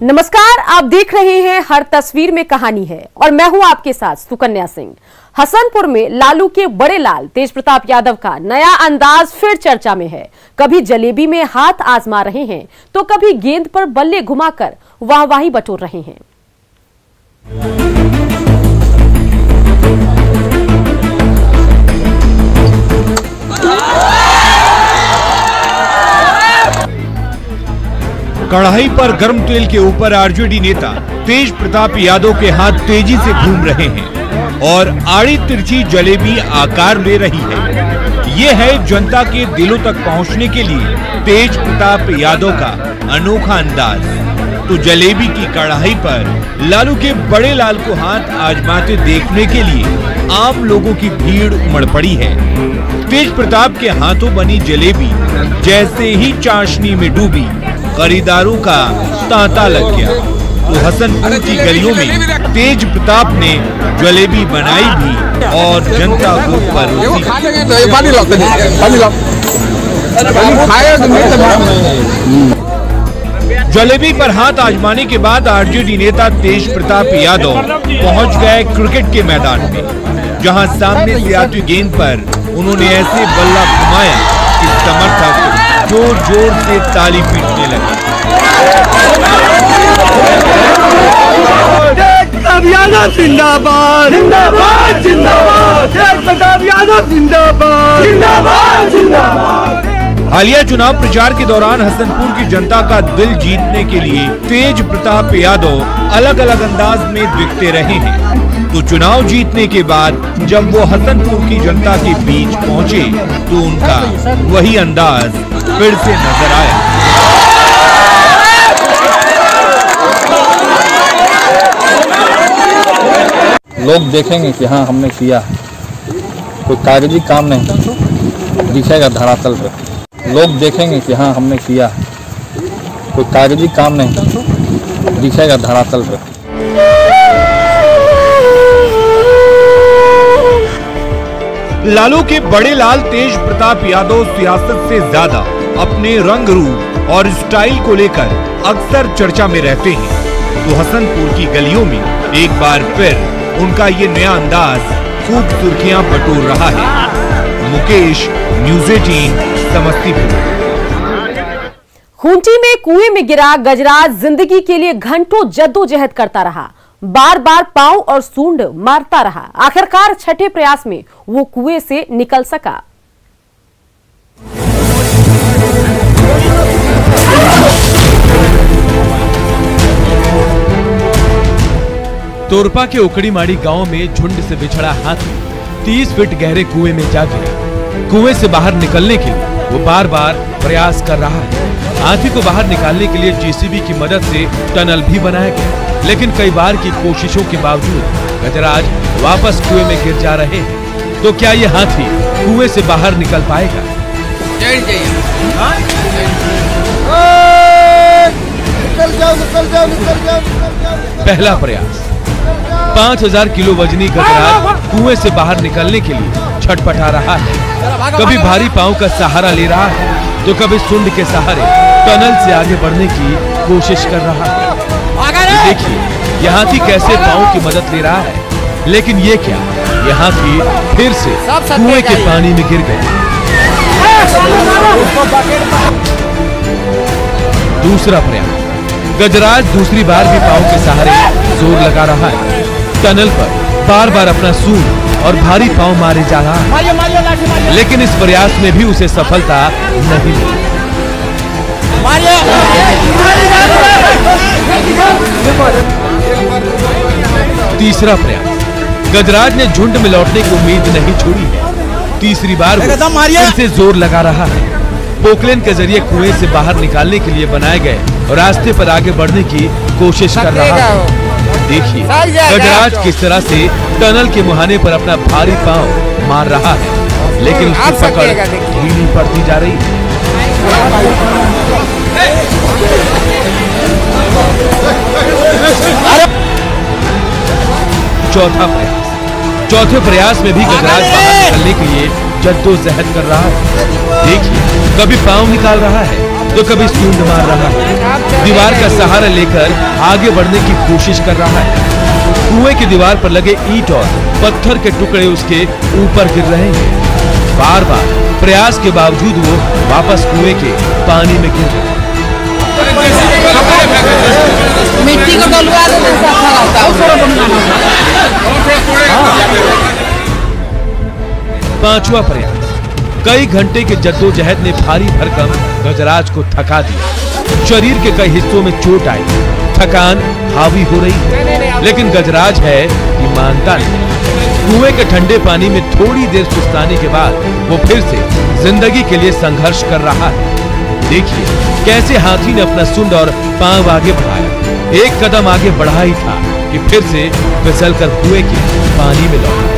नमस्कार, आप देख रहे हैं हर तस्वीर में कहानी है और मैं हूं आपके साथ सुकन्या सिंह। हसनपुर में लालू के बड़े लाल तेज प्रताप यादव का नया अंदाज फिर चर्चा में है। कभी जलेबी में हाथ आजमा रहे हैं तो कभी गेंद पर बल्ले घुमाकर वाहवाही बटोर रहे हैं। कढ़ाई पर गर्म तेल के ऊपर आरजेडी नेता तेज प्रताप यादव के हाथ तेजी से घूम रहे हैं और आड़ी तिरछी जलेबी आकार ले रही है। ये है जनता के दिलों तक पहुंचने के लिए तेज प्रताप यादव का अनोखा अंदाज। तो जलेबी की कढ़ाई पर लालू के बड़े लाल को हाथ आजमाते देखने के लिए आम लोगों की भीड़ उमड़ पड़ी है। तेज प्रताप के हाथों बनी जलेबी जैसे ही चाशनी में डूबी, खरीदारों का तांता लग गया। तो हसनपुर की गलियों में तेज प्रताप ने जलेबी बनाई भी और जनता को परोसी। जलेबी पर हाथ आजमाने के बाद आरजेडी नेता तेज प्रताप यादव पहुंच गए क्रिकेट के मैदान में, जहां सामने से आती गेंद पर उन्होंने ऐसे बल्ला घुमाया कि समर्थक जोर जोर से ताली पीटने लगे। जिंदाबाद जिंदाबाद जिंदाबाद, तेज प्रताप यादव जिंदाबाद जिंदाबाद जिंदाबाद। हालिया चुनाव प्रचार के दौरान हसनपुर की जनता का दिल जीतने के लिए तेज प्रताप यादव अलग अलग अंदाज में दिखते रहे हैं। तो चुनाव जीतने के बाद जब वो हसनपुर की जनता के बीच पहुंचे तो उनका वही अंदाज फिर से नजर आया। लोग देखेंगे कि हाँ हमने किया, कोई कागजी काम नहीं दिखेगा धरातल पर। लोग देखेंगे कि हाँ हमने किया, कोई कागजी काम नहीं दिखेगा धरातल पर। लालू के बड़े लाल तेज प्रताप यादव सियासत से ज्यादा अपने रंग रूप और स्टाइल को लेकर अक्सर चर्चा में रहते हैं। तो हसनपुर की गलियों में एक बार फिर उनका ये नया अंदाज खूब सुर्खियां बटोर रहा है। मुकेश, न्यूज़ 18, समस्तीपुर। खूंटी में कुएं में गिरा गजराज जिंदगी के लिए घंटों जद्दोजहद करता रहा, बार बार पांव और सूंड मारता रहा। आखिरकार छठे प्रयास में वो कुएं से निकल सका। तोरपा के उकड़ीमाड़ी गांव में झुंड से बिछड़ा हाथी 30 फीट गहरे कुएं में जा गिरा। कुएं से बाहर निकलने के लिए वो बार बार प्रयास कर रहा है। हाथी को बाहर निकालने के लिए जेसीबी की मदद से टनल भी बनाया गया, लेकिन कई बार की कोशिशों के बावजूद गजराज वापस कुएं में गिर जा रहे हैं। तो क्या ये हाथी कुएं से बाहर निकल पाएगा? पहला प्रयास। 5000 किलो वजनी गजराज कुएं से बाहर निकलने के लिए छटपटा रहा है। कभी भारी पांव का सहारा ले रहा है तो कभी सुंड के सहारे टनल से आगे बढ़ने की कोशिश कर रहा है। देखिए ये हाथी कैसे पांव की मदद ले रहा है, लेकिन ये क्या, ये हाथी फिर से कुएं के पानी में गिर गया। दूसरा प्रयास। गजराज दूसरी बार भी पांव के सहारे जोर लगा रहा है। टनल पर बार बार अपना सूंड और भारी पांव मारे जा रहा है, लेकिन इस प्रयास में भी उसे सफलता नहीं मिली। तीसरा प्रयास। गजराज ने झुंड में लौटने की उम्मीद नहीं छोड़ी है। तीसरी बार फिर से जोर लगा रहा है। पोकलेन के जरिए कुएं से बाहर निकालने के लिए बनाए गए और रास्ते पर आगे बढ़ने की कोशिश कर रहा है। देखिए गजराज किस तरह से टनल के मुहाने पर अपना भारी पांव मार रहा है, लेकिन उसकी पकड़ ढीली पड़ती जा रही है। चौथा प्रयास। चौथे प्रयास में भी गजराज बाहर निकलने के लिए जद्दोजहद कर रहा है। देखिए कभी पांव निकाल रहा है तो कभी सूंड मार रहा है। दीवार का सहारा लेकर आगे बढ़ने की कोशिश कर रहा है। कुएं की दीवार पर लगे ईंट और पत्थर के टुकड़े उसके ऊपर गिर रहे हैं। बार बार प्रयास के बावजूद वो वापस कुएं के पानी में गिर गया। मिट्टी को डलवा देने से अच्छा रहता है। पांचवा प्रयास। कई घंटे के जद्दोजहद ने भारी भरकम गजराज को थका दिया। शरीर के कई हिस्सों में चोट आई, थकान हावी हो रही है, लेकिन गजराज है कि मानता नहीं। कुएं के ठंडे पानी में थोड़ी देर सुस्ताने के बाद वो फिर से जिंदगी के लिए संघर्ष कर रहा है। देखिए कैसे हाथी ने अपना सुंड और पांव आगे बढ़ाया। एक कदम आगे बढ़ा ही था कि फिर से फिसलकर कुएं के पानी में लौटा।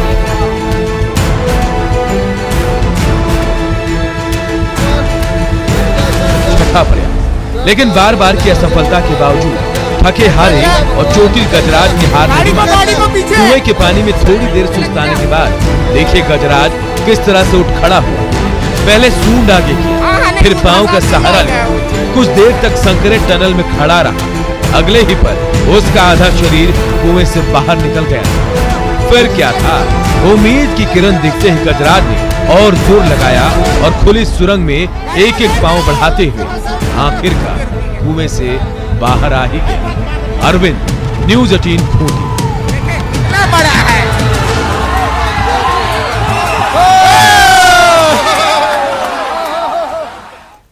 छठा प्रयास। लेकिन बार बार की असफलता के बावजूद थके हारे और चोटिल गजराज की हार नहीं मानी। कुएं के पानी में थोड़ी देर सुस्ताने के बाद देखिए गजराज किस तरह से उठ खड़ा हुआ। पहले सूंड आगे किया, फिर पांव का सहारा लिया। कुछ देर तक संकरे टनल में खड़ा रहा। अगले ही पर उसका आधा शरीर कुएं से बाहर निकल गया। फिर क्या था, उम्मीद की किरण दिखते ही गजराज ने और जोर लगाया और खुली सुरंग में एक एक पांव बढ़ाते हुए आखिरकार कुएं से बाहर आ ही गया। अरविंद, न्यूज़ 18 खूंटी।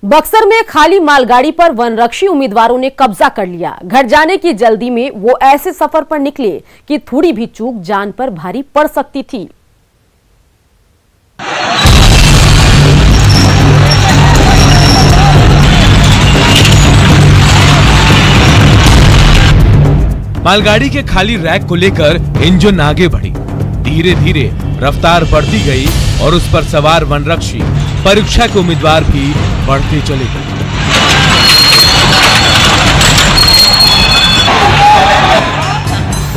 बक्सर में खाली मालगाड़ी पर वनरक्षी उम्मीदवारों ने कब्जा कर लिया। घर जाने की जल्दी में वो ऐसे सफर पर निकले कि थोड़ी भी चूक जान पर भारी पड़ सकती थी। मालगाड़ी के खाली रैक को लेकर इंजन आगे बढ़ी। धीरे धीरे रफ्तार बढ़ती गई और उस पर सवार वनरक्षी परीक्षा के उम्मीदवार भी बढ़ते चले गए।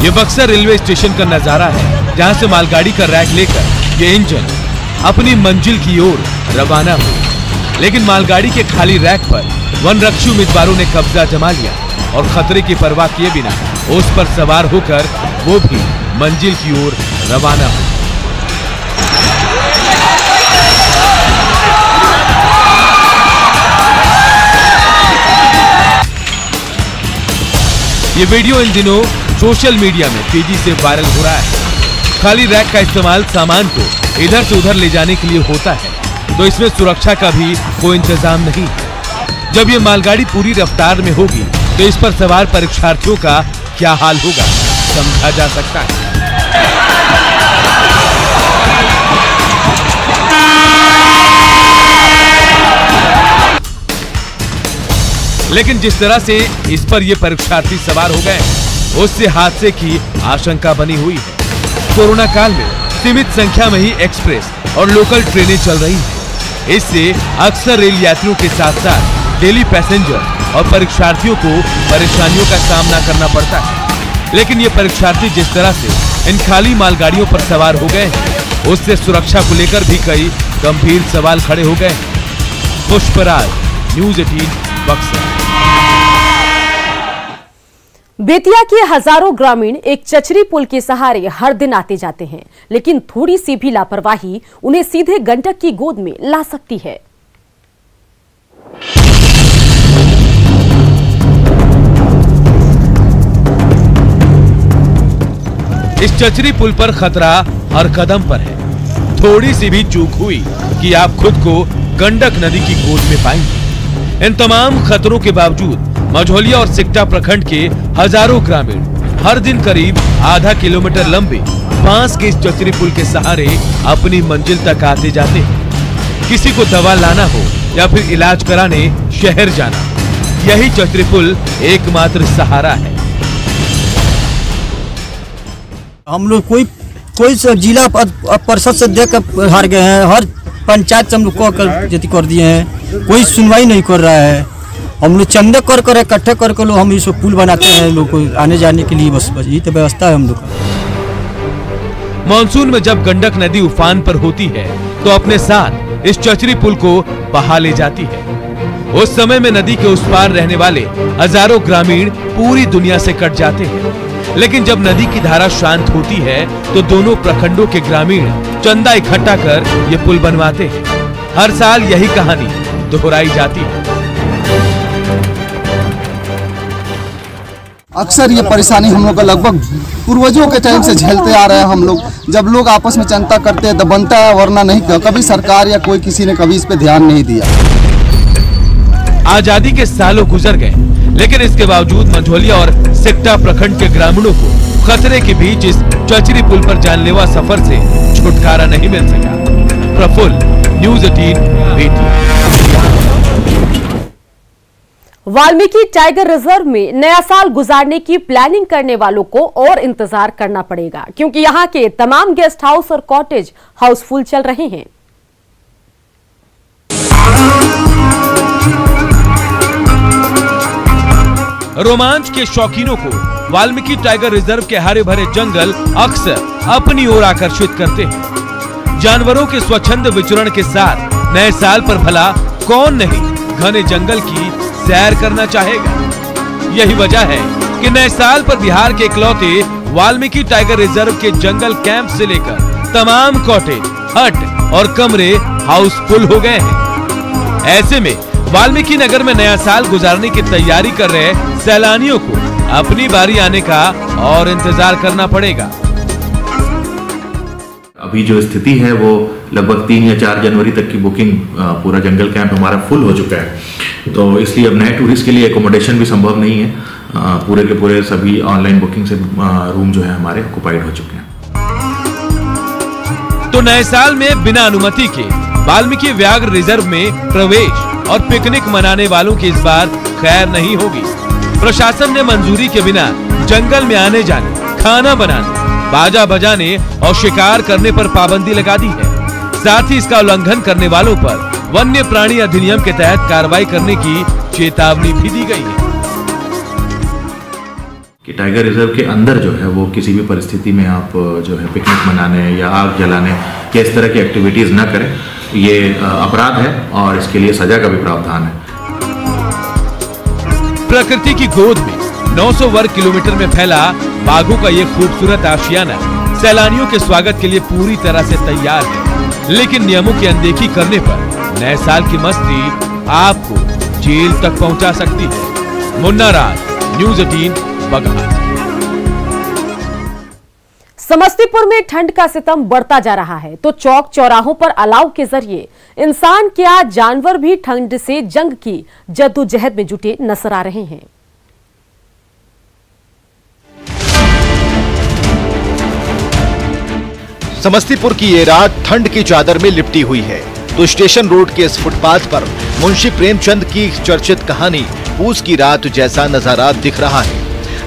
ये बक्सर रेलवे स्टेशन का नजारा है, जहां से मालगाड़ी का रैक लेकर ये इंजन अपनी मंजिल की ओर रवाना हुई। लेकिन मालगाड़ी के खाली रैक पर वनरक्षी उम्मीदवारों ने कब्जा जमा लिया और खतरे की परवाह किए बिना उस पर सवार होकर वो भी मंजिल की ओर रवाना हुए। ये वीडियो इन दिनों सोशल मीडिया में तेजी से वायरल हो रहा है। खाली रैक का इस्तेमाल सामान को इधर से उधर ले जाने के लिए होता है, तो इसमें सुरक्षा का भी कोई इंतजाम नहीं है। जब ये मालगाड़ी पूरी रफ्तार में होगी तो इस पर सवार परीक्षार्थियों का क्या हाल होगा समझा जा सकता है। लेकिन जिस तरह से इस पर ये परीक्षार्थी सवार हो गए, उससे हादसे की आशंका बनी हुई है। कोरोना काल में सीमित संख्या में ही एक्सप्रेस और लोकल ट्रेनें चल रही हैं। इससे अक्सर रेल यात्रियों के साथ साथ डेली पैसेंजर और परीक्षार्थियों को परेशानियों का सामना करना पड़ता है। लेकिन ये परीक्षार्थी जिस तरह से इन खाली मालगाड़ियों पर सवार हो गए हैं, उससे सुरक्षा को लेकर भी कई गंभीर सवाल खड़े हो गए। पुष्पराज, न्यूज़ 18 बक्सर। बेतिया के हजारों ग्रामीण एक चचरी पुल के सहारे हर दिन आते जाते हैं, लेकिन थोड़ी सी भी लापरवाही उन्हें सीधे गंडक की गोद में ला सकती है। इस चचरी पुल पर खतरा हर कदम पर है। थोड़ी सी भी चूक हुई कि आप खुद को गंडक नदी की गोद में पाएंगे। इन तमाम खतरों के बावजूद मझौलिया और सिकटा प्रखंड के हजारों ग्रामीण हर दिन करीब आधा किलोमीटर लंबे बांस के इस चचरी पुल के सहारे अपनी मंजिल तक आते जाते हैं। किसी को दवा लाना हो या फिर इलाज कराने शहर जाना, यही चचरी पुल एकमात्र सहारा है। हम लोग कोई जिला परिषद से देख कर हार गए हैं। हर पंचायत से हम लोग कर दिए हैं, कोई सुनवाई नहीं कर रहा है। हम लोग चंदे कर इकट्ठे कर लोग हम इस पुल बनाते हैं लोग को आने जाने के लिए। बस यही तो व्यवस्था है हम लोग का। मानसून में जब गंडक नदी उफान पर होती है तो अपने साथ इस चचरी पुल को बहा ले जाती है। उस समय में नदी के उस पार रहने वाले हजारों ग्रामीण पूरी दुनिया से कट जाते हैं। लेकिन जब नदी की धारा शांत होती है तो दोनों प्रखंडों के ग्रामीण चंदा इकट्ठा कर ये पुल बनवाते हैं। हर साल यही कहानी दोहराई जाती है। अक्सर ये परेशानी हम लोग का लगभग पूर्वजों के टाइम से झेलते आ रहे हैं। हम लोग जब लोग आपस में चंदा करते हैं तो बनता है, वरना नहीं। कभी सरकार या कोई किसी ने कभी इस पे ध्यान नहीं दिया। आजादी के सालों गुजर गए, लेकिन इसके बावजूद मंझोलिया और सिकटा प्रखंड के ग्रामीणों को खतरे के बीच इस चचरी पुल पर जानलेवा सफर से छुटकारा नहीं मिल सका। Prafulla, news 18 Bettiah. Valmiki tiger reserve में नया साल गुजारने की प्लानिंग करने वालों को और इंतजार करना पड़ेगा, क्योंकि यहां के तमाम गेस्ट हाउस और कॉटेज हाउसफुल चल रहे हैं। रोमांच के शौकीनों को वाल्मीकि टाइगर रिजर्व के हरे भरे जंगल अक्सर अपनी ओर आकर्षित करते हैं। जानवरों के स्वच्छंद विचरण के साथ नए साल पर भला कौन नहीं घने जंगल की सैर करना चाहेगा। यही वजह है कि नए साल पर बिहार के इकलौते वाल्मीकि टाइगर रिजर्व के जंगल कैंप से लेकर तमाम कॉटेज, हट और कमरे हाउसफुल हो गए हैं। ऐसे में वाल्मीकि नगर में नया साल गुजारने की तैयारी कर रहे सैलानियों को अपनी बारी आने का और इंतजार करना पड़ेगा। अभी जो स्थिति है वो लगभग 3 या 4 जनवरी तक की बुकिंग पूरा जंगल कैंप हमारा फुल हो चुका है। तो इसलिए अब नए टूरिस्ट के लिए एकोमोडेशन भी संभव नहीं है। पूरे के पूरे सभी ऑनलाइन बुकिंग से रूम जो है हमारे ऑक्युपाइड हो चुके हैं। तो नए साल में बिना अनुमति के वाल्मीकि व्याघ्र रिजर्व में प्रवेश और पिकनिक मनाने वालों की इस बार खैर नहीं होगी। प्रशासन ने मंजूरी के बिना जंगल में आने जाने, खाना बनाने, बाजा बजाने और शिकार करने पर पाबंदी लगा दी है। साथ ही इसका उल्लंघन करने वालों पर वन्य प्राणी अधिनियम के तहत कार्रवाई करने की चेतावनी भी दी गई है। कि टाइगर रिजर्व के अंदर जो है वो किसी भी परिस्थिति में आप जो है पिकनिक मनाने या आग जलाने या इस तरह की एक्टिविटीज न करें। ये अपराध है और इसके लिए सजा का भी प्रावधान है। प्रकृति की गोद में 900 वर्ग किलोमीटर में फैला बाघों का ये खूबसूरत आशियाना सैलानियों के स्वागत के लिए पूरी तरह से तैयार है। लेकिन नियमों की अनदेखी करने पर नए साल की मस्ती आपको जेल तक पहुंचा सकती है। मुन्ना राज, न्यूज़ 18 बगहा। समस्तीपुर में ठंड का सितम बढ़ता जा रहा है, तो चौक चौराहों पर अलाव के जरिए इंसान क्या जानवर भी ठंड से जंग की जद्दोजहद में जुटे नजर आ रहे हैं। समस्तीपुर की ये रात ठंड की चादर में लिपटी हुई है, तो स्टेशन रोड के इस फुटपाथ पर मुंशी प्रेमचंद की चर्चित कहानी पूस की रात जैसा नजारा दिख रहा है,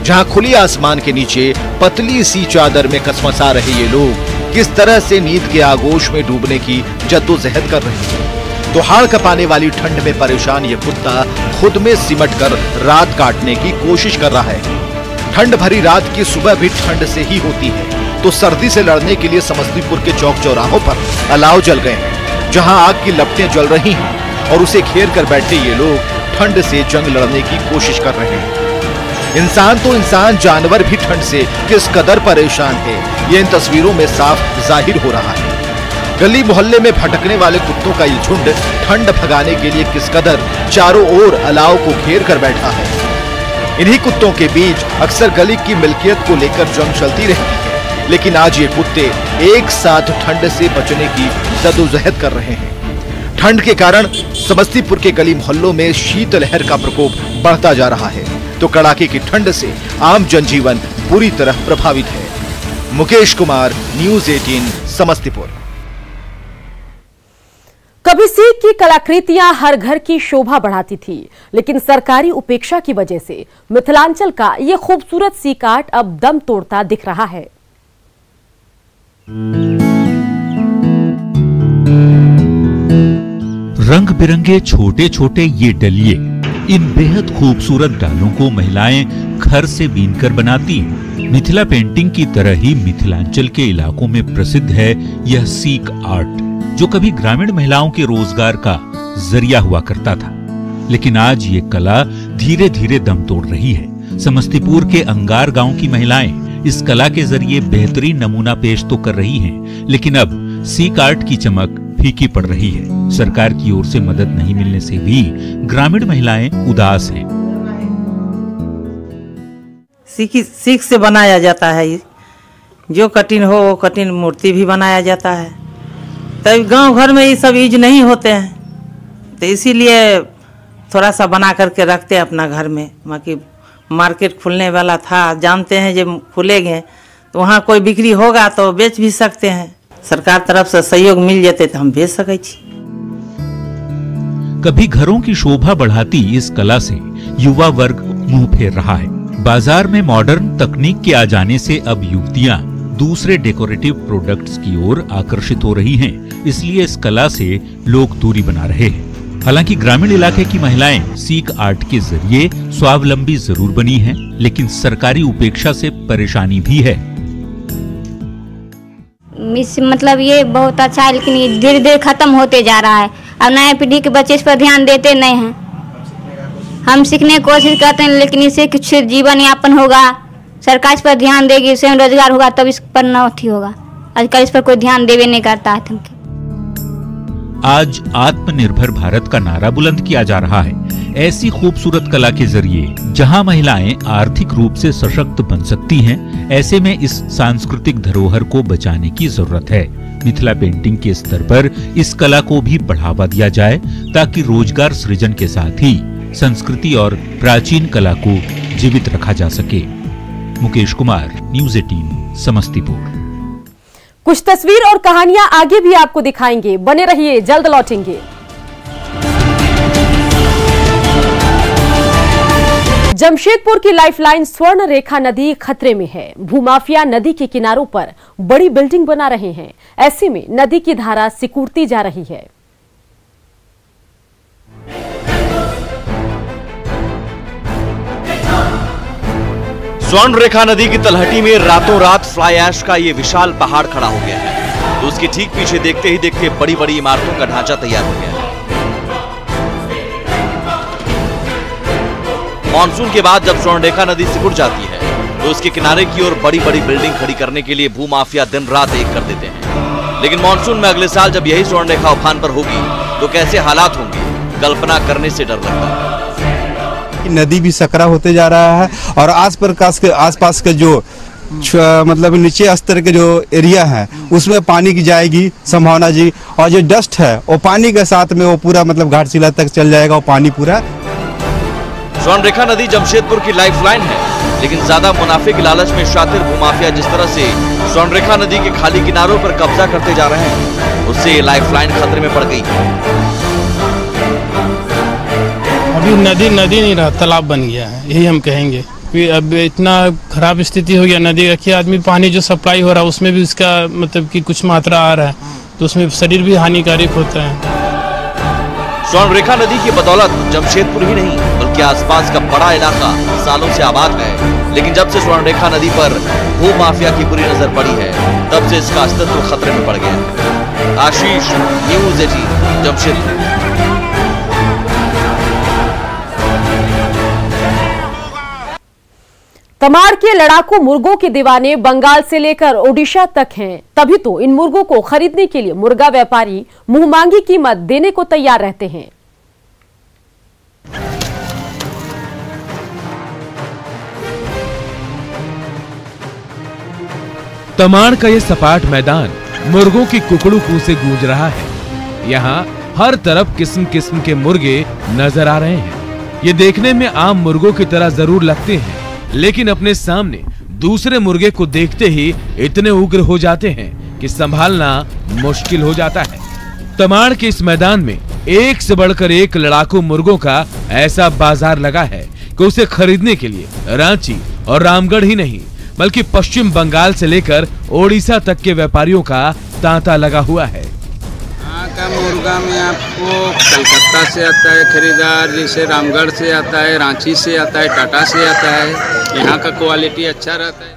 जहां खुली आसमान के नीचे पतली सी चादर में कसमसा रहे ये लोग किस तरह से नींद के आगोश में डूबने की जद्दोजहद कर रहे हैं। तो हाड़ कपाने वाली ठंड में परेशान ये कुत्ता खुद में सिमट कर रात काटने की कोशिश कर रहा है। ठंड भरी रात की सुबह भी ठंड से ही होती है, तो सर्दी से लड़ने के लिए समस्तीपुर के चौक चौराहों पर अलाव जल गए हैं, जहां आग की लपटें जल रही हैं और उसे घेर कर बैठे ये लोग ठंड से जंग लड़ने की कोशिश कर रहे हैं। इंसान तो इंसान, जानवर भी ठंड से किस कदर परेशान है, ये इन तस्वीरों में साफ जाहिर हो रहा है। गली मोहल्ले में भटकने वाले कुत्तों का ये झुंड ठंड भगाने के लिए किस कदर चारों ओर अलाव को घेर कर बैठा है। इन्हीं कुत्तों के बीच अक्सर गली की मिल्कियत को लेकर जंग चलती रहती है, लेकिन आज ये कुत्ते एक साथ ठंड से बचने की जद्दोजहद कर रहे हैं। ठंड के कारण समस्तीपुर के गली मोहल्लों में शीतलहर का प्रकोप बढ़ता जा रहा है, तो कड़ाके की ठंड से आम जनजीवन पूरी तरह प्रभावित है। मुकेश कुमार, न्यूज़ 18 समस्तीपुर। कभी सीख की कलाकृतियां हर घर की शोभा बढ़ाती थी, लेकिन सरकारी उपेक्षा की वजह से मिथिलांचल का ये खूबसूरत सीक आर्ट अब दम तोड़ता दिख रहा है। रंग बिरंगे छोटे छोटे ये डलिए, इन बेहद खूबसूरत डालों को महिलाएं घर से बीनकर बनाती हैं। मिथिला पेंटिंग की तरह ही मिथिलांचल के इलाकों में प्रसिद्ध है यह सीक आर्ट, जो कभी ग्रामीण महिलाओं के रोजगार का जरिया हुआ करता था। लेकिन आज ये कला धीरे धीरे दम तोड़ रही है। समस्तीपुर के अंगार गांव की महिलाएं इस कला के जरिए बेहतरीन नमूना पेश तो कर रही हैं, लेकिन अब सीक आर्ट की चमक फीकी पड़ रही है। सरकार की ओर से मदद नहीं मिलने से भी ग्रामीण महिलाएं उदास हैं। सीख से बनाया जाता है, जो कठिन हो वो कठिन मूर्ति भी बनाया जाता है। तब गांव घर में ये सब यूज नहीं होते हैं, तो इसीलिए थोड़ा सा बना करके रखते हैं अपना घर में। बाकी मार्केट खुलने वाला था, जानते हैं जब खुलेंगे तो वहाँ कोई बिक्री होगा तो बेच भी सकते हैं। सरकार तरफ से सहयोग मिल जाते तो हम बेच सके छी। कभी घरों की शोभा बढ़ाती इस कला से युवा वर्ग मुंह फेर रहा है। बाजार में मॉडर्न तकनीक के आ जाने से अब युवतियां दूसरे डेकोरेटिव प्रोडक्ट्स की ओर आकर्षित हो रही हैं, इसलिए इस कला से लोग दूरी बना रहे हैं। हालांकि ग्रामीण इलाके की महिलाएं सीक आर्ट के जरिए स्वावलंबी जरूर बनी हैं, लेकिन सरकारी उपेक्षा से परेशानी भी है। मतलब ये बहुत अच्छा है, लेकिन ये धीरे धीरे खत्म होते जा रहा है। अब नए पीढ़ी के बच्चे इस पर ध्यान देते नहीं हैं। हम सीखने की कोशिश करते हैं, लेकिन इससे कुछ जीवन यापन होगा, सरकार इस पर ध्यान देगी, स्वयं रोजगार होगा, तब इस पर न होगा। आजकल इस पर कोई ध्यान देवे नहीं करता है। आज आत्मनिर्भर भारत का नारा बुलंद किया जा रहा है। ऐसी खूबसूरत कला के जरिए जहां महिलाएं आर्थिक रूप से सशक्त बन सकती हैं, ऐसे में इस सांस्कृतिक धरोहर को बचाने की जरूरत है। मिथिला पेंटिंग के स्तर पर इस कला को भी बढ़ावा दिया जाए, ताकि रोजगार सृजन के साथ ही संस्कृति और प्राचीन कला को जीवित रखा जा सके। मुकेश कुमार, न्यूज़ 18, समस्तीपुर। कुछ तस्वीर और कहानियां आगे भी आपको दिखाएंगे, बने रहिए, जल्द लौटेंगे। जमशेदपुर की लाइफलाइन स्वर्ण रेखा नदी खतरे में है। भूमाफिया नदी के किनारों पर बड़ी बिल्डिंग बना रहे हैं। ऐसे में नदी की धारा सिकुड़ती जा रही है। स्वर्ण रेखा नदी की तलहटी में रातों रात फ्लाई ऐश का ये विशाल पहाड़ खड़ा हो गया है, तो उसके ठीक पीछे देखते ही देखते बड़ी बड़ी इमारतों का ढांचा तैयार हो गया है। मानसून के बाद जब स्वर्ण रेखा नदी सिकुड़ जाती है, तो उसके किनारे की ओर बड़ी बड़ी बिल्डिंग खड़ी करने के लिए भूमाफिया दिन रात एक कर देते हैं। लेकिन मानसून में अगले साल जब यही स्वर्ण रेखा उफान पर होगी, तो कैसे हालात होंगे, कल्पना करने से डर लगता है। नदी भी सकरा होते जा रहा है और आसपास के जो मतलब नीचे स्तर के जो एरिया है उसमें पानी की जाएगी संभावना जी, और जो डस्ट है वो पानी के साथ में वो पूरा मतलब घाटशिला तक चल जाएगा, वो पानी पूरा। स्वर्ण रेखा नदी जमशेदपुर की लाइफलाइन है, लेकिन ज्यादा मुनाफे की लालच में शातिर भूमाफिया जिस तरह से स्वर्ण रेखा नदी के खाली किनारों पर कब्जा करते जा रहे हैं, उससे लाइफलाइन खतरे में पड़ गई। अभी नदी नहीं रहा, तालाब बन गया है, यही हम कहेंगे। अब इतना खराब स्थिति हो गया नदी का कि आदमी पानी जो सप्लाई हो रहा है उसमें भी उसका मतलब कि कुछ मात्रा आ रहा है, तो उसमें शरीर भी हानिकारक होता है। स्वर्ण रेखा नदी की बदौलत जमशेदपुर ही नहीं बल्कि आसपास का बड़ा इलाका सालों से आबाद है, लेकिन जब से स्वर्ण रेखा नदी पर भू माफिया की बुरी नजर पड़ी है, तब से इसका अस्तित्व खतरे में पड़ गया है। आशीष, न्यूज़ 18, जमशेदपुर। तमाड़ के लड़ाकू मुर्गों के दीवाने बंगाल से लेकर ओडिशा तक हैं, तभी तो इन मुर्गों को खरीदने के लिए मुर्गा व्यापारी मुंहमांगी कीमत देने को तैयार रहते हैं। तमाड़ का ये सपाट मैदान मुर्गों की कुकड़ू कू से गूंज रहा है। यहाँ हर तरफ किस्म किस्म के मुर्गे नजर आ रहे हैं। ये देखने में आम मुर्गों की तरह जरूर लगते हैं, लेकिन अपने सामने दूसरे मुर्गे को देखते ही इतने उग्र हो जाते हैं कि संभालना मुश्किल हो जाता है। तमाड़ के इस मैदान में एक से बढ़कर एक लड़ाकू मुर्गों का ऐसा बाजार लगा है कि उसे खरीदने के लिए रांची और रामगढ़ ही नहीं बल्कि पश्चिम बंगाल से लेकर ओडिशा तक के व्यापारियों का तांता लगा हुआ है। यहाँ का मुर्गा में आपको कलकत्ता से आता है खरीदार, जैसे रामगढ़ से आता है, रांची से आता है, टाटा से आता है। यहाँ का क्वालिटी अच्छा रहता है।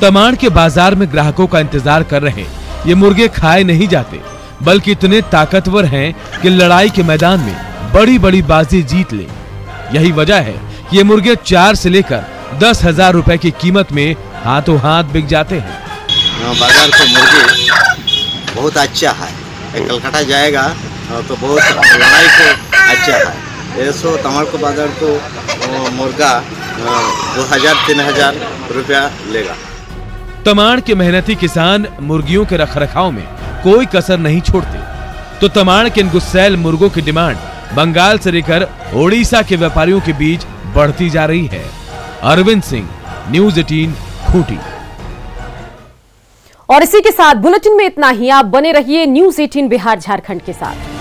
तमाड़ के बाजार में ग्राहकों का इंतजार कर रहे ये मुर्गे खाए नहीं जाते, बल्कि इतने ताकतवर हैं कि लड़ाई के मैदान में बड़ी बड़ी बाजी जीत ले। यही वजह है कि ये मुर्गे 4 से लेकर 10,000 रुपए की कीमत में हाथों हाथ बिक जाते हैं। बाजार के मुर्गे बहुत अच्छा है, कलकत्ता जाएगा तो बहुत लड़ाई को अच्छा है। ऐसो तमाड़ को बाजार को मुर्गा 2,000-3,000 रुपया लेगा। तमाड़ के मेहनती किसान मुर्गियों के रखरखाव में कोई कसर नहीं छोड़ते, तो तमाड़ के इन गुस्सैल मुर्गों की डिमांड बंगाल से लेकर ओडिशा के व्यापारियों के बीच बढ़ती जा रही है। अरविंद सिंह, न्यूज़ 18, खूंटी। और इसी के साथ बुलेटिन में इतना ही। आप बने रहिए न्यूज़ 18 बिहार झारखंड के साथ।